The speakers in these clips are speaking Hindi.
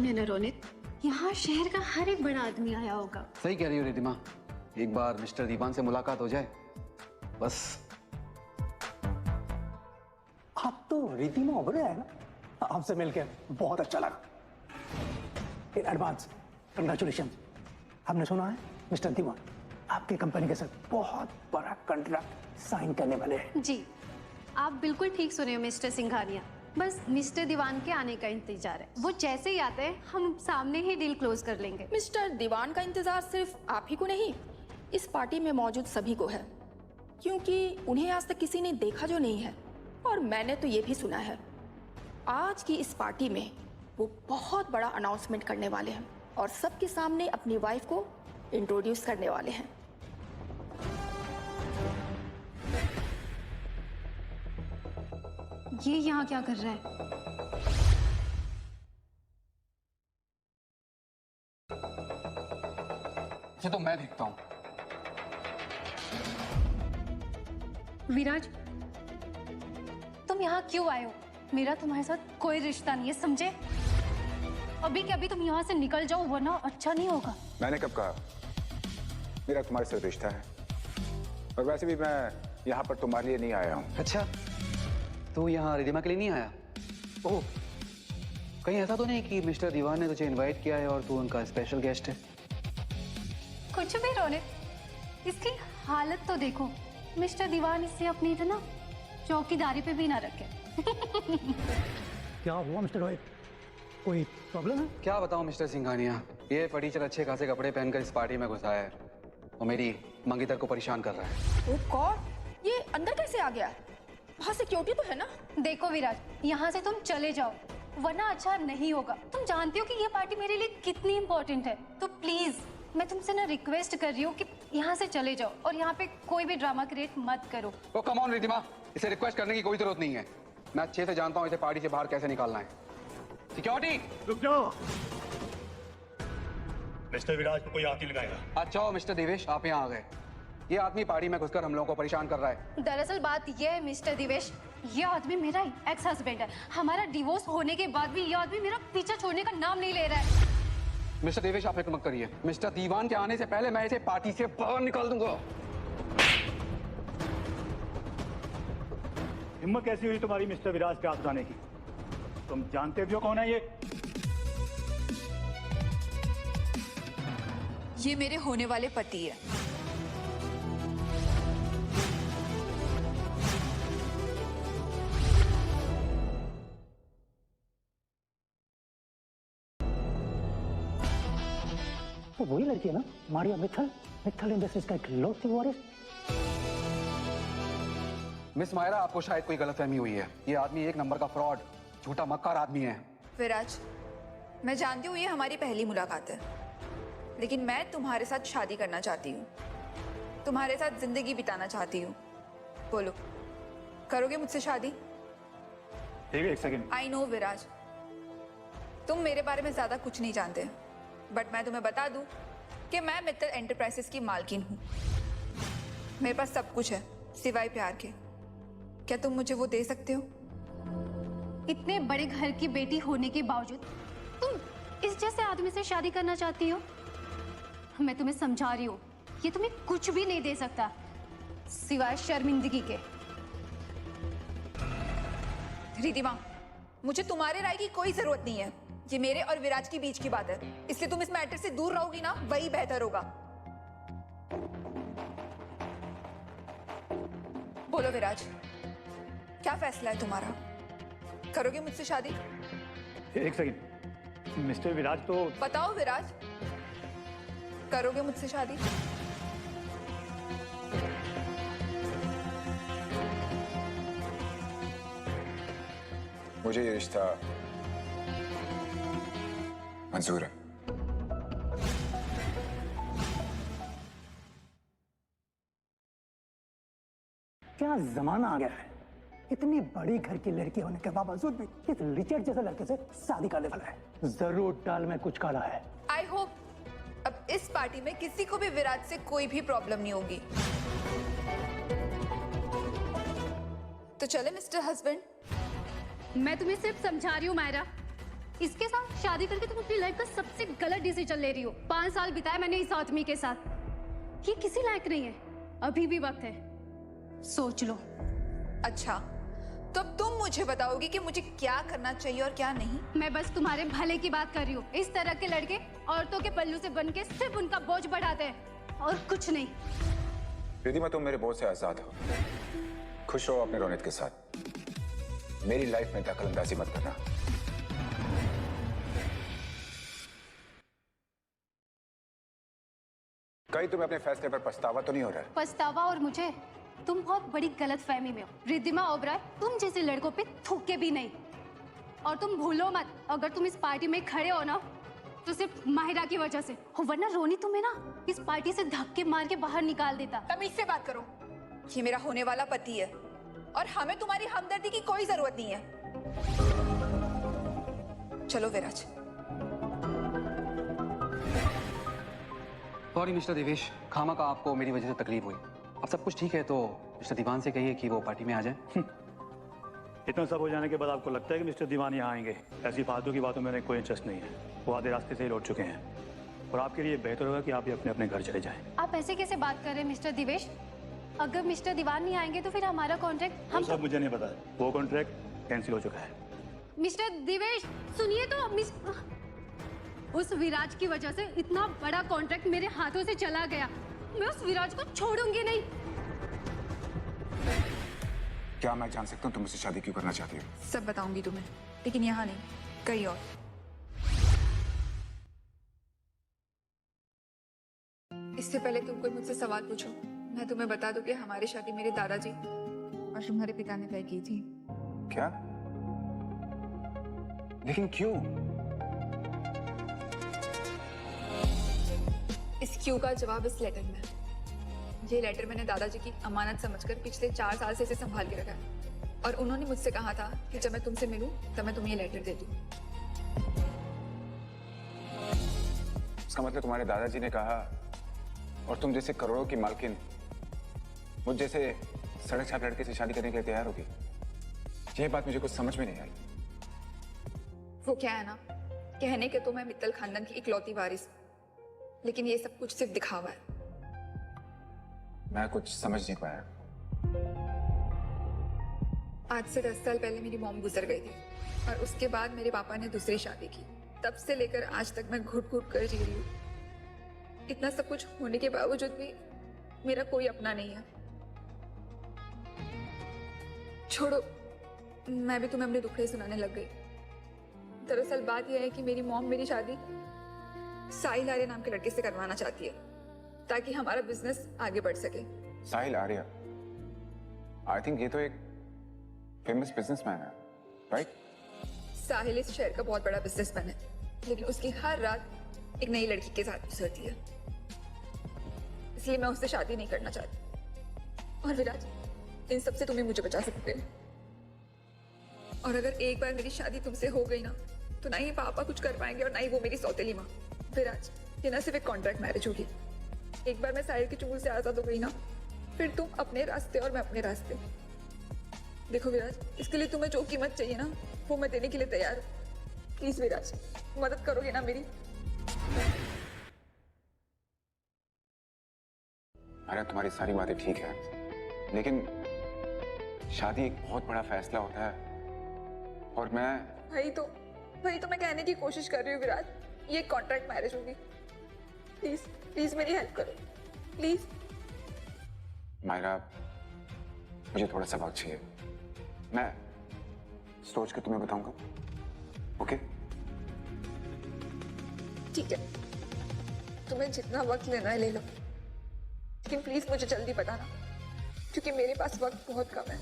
है ना रोनित, यहाँ शहर का हर एक बड़ा आदमी आया होगा। सही कह रही हो रिद्धिमा, एक बार मिस्टर दीवान से मुलाकात हो जाए बस। आप तो रिद्धिमा ओबराय है ना, आपसे मिलकर बहुत अच्छा लगा। In advance congratulation. हमने सुना है मिस्टर दीवान आपकी कंपनी के साथ बहुत बड़ा कॉन्ट्रैक्ट साइन करने वाले हैं। जी, आप बिल्कुल ठीक सुने हो मिस्टर सिंघानिया। बस मिस्टर दीवान के आने का इंतजार है। वो जैसे ही आते हैं हम सामने ही डील क्लोज कर लेंगे। मिस्टर दीवान का इंतजार सिर्फ आप ही को नहीं, इस पार्टी में मौजूद सभी को है, क्योंकि उन्हें आज तक किसी ने देखा जो नहीं है। और मैंने तो ये भी सुना है आज की इस पार्टी में वो बहुत बड़ा अनाउंसमेंट करने वाले हैं और सबके सामने अपनी वाइफ को इंट्रोड्यूस करने वाले हैं। ये यहाँ क्या कर रहा है? ये तो मैं देखता हूँ। विराज, तुम यहाँ क्यों आए हो? मेरा तुम्हारे साथ कोई रिश्ता नहीं है, समझे? अभी के अभी तुम यहाँ से निकल जाओ वरना अच्छा नहीं होगा। मैंने कब कहा मेरा तुम्हारे साथ रिश्ता है? और वैसे भी मैं यहाँ पर तुम्हारे लिए नहीं आया हूँ। अच्छा, तू यहाँ रिद्धिमा के लिए नहीं आया? ओह, कहीं ऐसा तो नहीं कि मिस्टर दीवान ने तुझे इनवाइट किया है और तू उनका स्पेशल गेस्ट है? कुछ भी रोने, इसकी हालत तो देखो। मिस्टर दीवान इससे अपनी इतना चौकीदारी पे भी ना रखे। क्या हुआ मिस्टर रोहित, कोई प्रॉब्लम है? क्या बताऊं मिस्टर सिंघानिया, ये फटीचर अच्छे खासे कपड़े पहनकर इस पार्टी में घुसा है और मेरी मंगेतर को परेशान कर रहा है। ओह गॉड, ये अंदर कैसे आ गया? वहाँ सिक्योरिटी तो है ना? देखो विराज, यहाँ से तुम चले जाओ वरना अच्छा नहीं होगा। तुम जानते हो कि ये पार्टी मेरे लिए कितनी इंपॉर्टेंट है, तो प्लीज मैं तुमसे ना रिक्वेस्ट कर रही हूँ कि यहाँ से चले जाओ और यहाँ पे कोई भी ड्रामा क्रिएट मत करो। ओ कम ऑन रिद्धिमा, इसे रिक्वेस्ट करने की कोई जरूरत नहीं है। मैं अच्छे से जानता हूँ इसे पार्टी से बाहर कैसे निकालना है। सिक्योरिटी, रुक जाओ। मिस्टर विराज को कोई हाथ नहीं लगाएगा। अच्छा हो मिस्टर देवेश, आप यहाँ आ गए। ये आदमी पार्टी में घुसकर हम लोगों को परेशान कर रहा है। दरअसल बात यह है मिस्टर दिवेश, ये आदमी मेरा एक्स हस्बैंड है। हमारा डिवोर्स होने के बाद भी ये आदमी मेरा पीछा छोड़ने का नाम नहीं ले रहा है। मिस्टर देवेश, आप फिक्र मत करिए। मिस्टर दीवान के आने से पहले मैं इसे पार्टी से बाहर निकाल दूंगा। हिम्मत कैसी हुई तुम्हारी मिस्टर विराज के हाथ उठाने की? तुम जानते भी हो कौन है ये? ये मेरे होने वाले पति है। तो वही लड़की है ना, मारिया मित्तल, मित्तल इंडस्ट्रीज का इकलौती वारिस। मिस मायरा, आपको शायद कोई गलतफहमी हुई है। ये आदमी एक नंबर का फ्रॉड, झूठा मक्कार आदमी है। विराज, मैं जानती हूँ ये हमारी पहली मुलाकात है, लेकिन मैं तुम्हारे साथ शादी करना चाहती हूँ, तुम्हारे साथ जिंदगी बिताना चाहती हूँ। बोलो, करोगे मुझसे शादी? ठीक है, एक सेकंड। आई नो विराज, तुम मेरे बारे में ज्यादा कुछ नहीं जानते, बट मैं तुम्हें बता दूं कि मैं मित्तल एंटरप्राइजेस की मालकिन हूँ। मेरे पास सब कुछ है सिवाय प्यार के। क्या तुम मुझे वो दे सकते हो? इतने बड़े घर की बेटी होने के बावजूद तुम इस जैसे आदमी से शादी करना चाहती हो? मैं तुम्हें समझा रही हूँ, ये तुम्हें कुछ भी नहीं दे सकता सिवाय शर्मिंदगी के। रिद्धिमा, मुझे तुम्हारे राय की कोई जरूरत नहीं है। ये मेरे और विराज के बीच की बात है, इसलिए तुम इस मैटर से दूर रहोगी ना, वही बेहतर होगा। बोलो विराज, क्या फैसला है तुम्हारा? करोगे मुझसे शादी? एक सेकंड, मिस्टर विराज तो... बताओ विराज, करोगे मुझसे शादी? मुझे ये रिश्ता मंजूर है। क्या जमाना आ गया है, इतनी बड़ी घर की लड़की होने के बावजूद भी इस रिचर्ड जैसे लड़के से शादी करने वाला है। जरूर दाल में कुछ काला है। आई होप अब इस पार्टी में किसी को भी विराज से कोई भी प्रॉब्लम नहीं होगी। तो चले मिस्टर हस्बैंड। मैं तुम्हें सिर्फ समझा रही हूँ मायरा, इसके साथ शादी करके तुम अपनी लाइफ का सबसे गलत डिसीजन ले रही हो। 5 साल बिताए मैंने इस आदमी के साथ। ये किसी लायक नहीं है। अभी भी वक्त है, सोच लो। अच्छा, तो अब तुम मुझे बताओगी कि मुझे क्या करना चाहिए और क्या नहीं? मैं बस तुम्हारे भले की बात कर रही हूँ। इस तरह के लड़के औरतों के पल्लू से बन के सिर्फ उनका बोझ बढ़ाते हैं और कुछ नहीं। रिद्धिमा, तुम मेरे बोझ से आजाद हो। खुश रहो अपने रोनित के साथ। मेरी लाइफ में दखलंदाजी मत करना। कहीं तुम्हें अपने फैसले पर पछतावा तो नहीं हो रहा है? पछतावा और मुझे? तुम बहुत बड़ी गलतफहमी में हो। रिद्धिमा ओबराय तुम जैसे लड़कों पे थूके भी नहीं। और तुम भूलो मत, अगर तुम इस पार्टी में खड़े हो ना तो सिर्फ माहिरा की वजह से हो, वरना रोनी तुम्हें ना इस पार्टी से धक्के मार के बाहर निकाल देता। तमीज से बात करो। ये मेरा होने वाला पति है और हमें तुम्हारी हमदर्दी की कोई जरूरत नहीं है। चलो विराज। सॉरी मिस्टर देवेश, खामा का आपको मेरी वजह से तकलीफ हुई। अब सब कुछ ठीक है तो मिस्टर दीवान से कहिए कि वो पार्टी में आ जाए। इतना सब हो जाने के बाद आपको लगता है कि मिस्टर दीवान यहाँ आएंगे? ऐसी फालतू की बातों में मेरे कोई इंटरेस्ट नहीं है। वो आधे रास्ते से ही लौट चुके हैं और आपके लिए बेहतर होगा कि आप भी अपने अपने घर चले जाएं। आप ऐसे कैसे बात कर रहे हैं मिस्टर दिवेश? अगर मिस्टर दीवान नहीं आएंगे तो फिर हमारा कॉन्ट्रैक्ट वो सब मुझे नहीं पता। वो कॉन्ट्रैक्ट कैंसिल हो चुका है। मिस्टर दिवेश सुनिए तो, उस विराज की वजह से इतना बड़ा कॉन्ट्रैक्ट मेरे हाथों से चला गया। मैं उस विराज को छोड़ूंगी नहीं। क्या मैं जान सकता हूँ तुम मुझसे शादी क्यों करना चाहती हो? सब बताऊंगी तुम्हें, लेकिन यहाँ नहीं, कहीं और। इससे पहले तुम कोई मुझसे सवाल पूछो, मैं तुम्हें बता दूं कि हमारी शादी मेरे दादाजी और तुम्हारे पिता ने तय की थी। क्या? लेकिन क्यों? इस क्यों का जवाब इस लेटर में। ये लेटर मैंने दादाजी की अमानत समझकर पिछले 4 साल से इसे संभाल के रखा है और उन्होंने मुझसे कहा था कि जब मैं तुमसे मिलूं तब मैं तुम्हें ये लेटर दे दूं। इसका मतलब तुम्हारे दादाजी ने कहा और तुम जैसे करोड़ों की मालकिन मुझ जैसे सड़क छाप लड़के से शादी करने के लिए तैयार होगी? ये बात मुझे कुछ समझ में नहीं आई। वो क्या है ना, कहने के तो मैं मित्तल खानदान की इकलौती वारिस, लेकिन ये सब कुछ सिर्फ दिखावा है। मैं कुछ समझ नहीं पाया। आज से 10 साल पहले मेरी मॉम गुजर गई थी और उसके बाद मेरे पापा ने दूसरी शादी की। तब से लेकर आज तक मैं घुट घुट कर जी रही हूँ। इतना सब कुछ होने के बावजूद भी मेरा कोई अपना नहीं है। छोड़ो, मैं भी तुम्हें अपने दुखड़े सुनाने लग गई। दरअसल बात यह है कि मेरी मॉम मेरी शादी साहिल आर्य नाम के लड़के से करवाना चाहती है ताकि हमारा बिजनेस आगे बढ़ सके। साहिल आर्य? आई थिंक ये तो एक फेमस बिजनेसमैन है, राइट? साहिल इस शहर का बहुत बड़ा बिजनेसमैन है, लेकिन उसकी हर रात एक नई लड़की के साथ गुजरती है, इसलिए मैं उससे शादी नहीं करना चाहती। और विराज, इन सब से तुम्हें मुझे बचा सकते हैं। और अगर एक बार मेरी शादी तुमसे हो गई ना, तो ना ही पापा कुछ कर पाएंगे और ना ही वो मेरी सौतेली माँ। विराज, ये ना सिर्फ एक कॉन्ट्रैक्ट मैरिज होगी। एक बार मैं साहिल के चुंगल से आजाद हो गई ना, फिर तुम अपने रास्ते और मैं अपने रास्ते। देखो विराज, इसके लिए तुम्हें जो कीमत चाहिए ना, वो मैं देने के लिए तैयार हूँ। प्लीज विराज, मदद करोगे ना मेरी? अरे तुम्हारी सारी बातें ठीक है, लेकिन शादी एक बहुत बड़ा फैसला होता है और मैं वही तो मैं कहने की कोशिश कर रही हूँ विराज। ये कॉन्ट्रैक्ट मैरिज होगी। प्लीज प्लीज मेरी हेल्प करो, प्लीज। मायरा, मुझे थोड़ा सा वक्त चाहिए, मैं सोच के तुम्हें बताऊंगा। ओके? ठीक है, तुम्हें जितना वक्त लेना है ले लो, लेकिन प्लीज मुझे जल्दी बताना, क्योंकि मेरे पास वक्त बहुत कम है।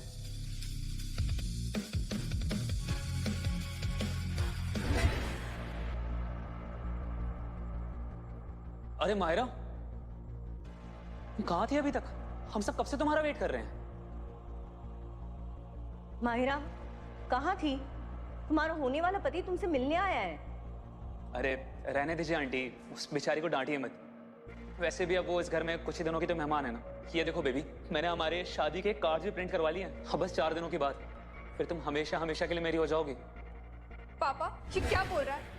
अरे मायरा, तुम कहाँ थी अभी तक? हम सब कब से तुम्हारा वेट कर रहे हैं। माहिरा, कहाँ थी? तुम्हारा होने वाला पति तुमसे मिलने आया है। अरे रहने दीजिए आंटी, उस बेचारी को डांटिए मत। वैसे भी अब वो इस घर में कुछ ही दिनों की तो मेहमान है ना। ये देखो बेबी, मैंने हमारे शादी के कार्ड भी प्रिंट करवा लिए हैं। अब बस 4 दिनों की बात, फिर तुम हमेशा हमेशा के लिए मेरी हो जाओगी। पापा ये क्या बोल रहा है?